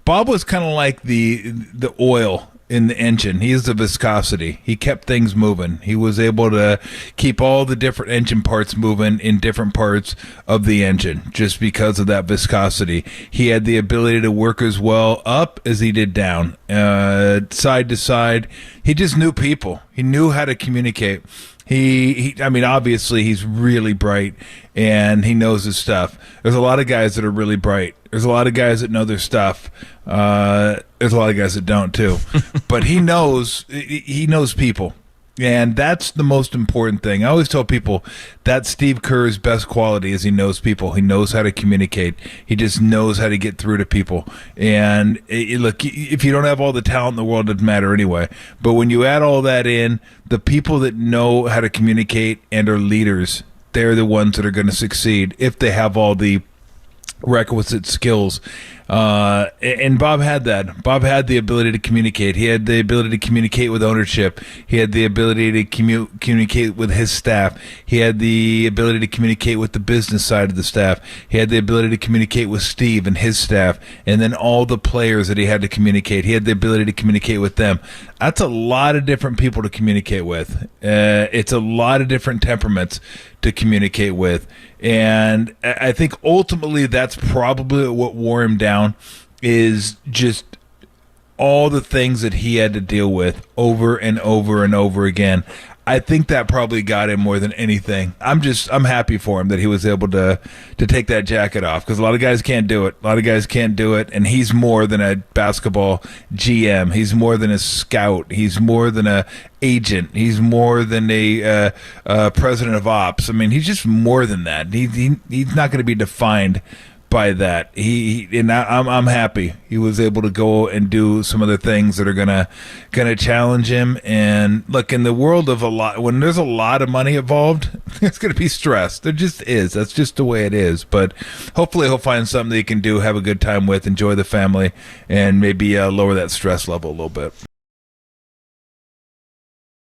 Bob was kind of like the oil in the engine. He is the viscosity. He kept things moving. He was able to keep all the different engine parts moving in different parts of the engine just because of that viscosity. He had the ability to work as well up as he did down, side to side. He just knew people. He knew how to communicate. I mean, obviously he's really bright and he knows his stuff. There's a lot of guys that are really bright. There's a lot of guys that know their stuff. There's a lot of guys that don't too, but he knows people. And that's the most important thing. I always tell people that's Steve Kerr's best quality is he knows people. He knows how to communicate. He just knows how to get through to people. And look, if you don't have all the talent in the world, it doesn't matter anyway. But when you add all that in, the people that know how to communicate and are leaders, they're the ones that are going to succeed if they have all the requisite skills. And Bob had that. Bob had the ability to communicate. He had the ability to communicate with ownership. He had the ability to communicate with his staff. He had the ability to communicate with the business side of the staff. He had the ability to communicate with Steve and his staff, and then all the players that he had to communicate. He had the ability to communicate with them. That's a lot of different people to communicate with. It's a lot of different temperaments to communicate with. And I think ultimately that's probably what wore him down, is just all the things that he had to deal with over and over and over again. I think that probably got him more than anything. I'm happy for him that he was able to take that jacket off, because a lot of guys can't do it. A lot of guys can't do it, and he's more than a basketball GM. He's more than a scout. He's more than a agent. He's more than a president of ops. I mean, he's just more than that. He's not going to be defined by that. I'm happy he was able to go and do some of the things that are gonna challenge him. And look, in the world of when there's a lot of money involved, there's gonna be stress. There just is. That's just the way it is. But hopefully he'll find something that he can do, have a good time with, enjoy the family, and maybe lower that stress level a little bit.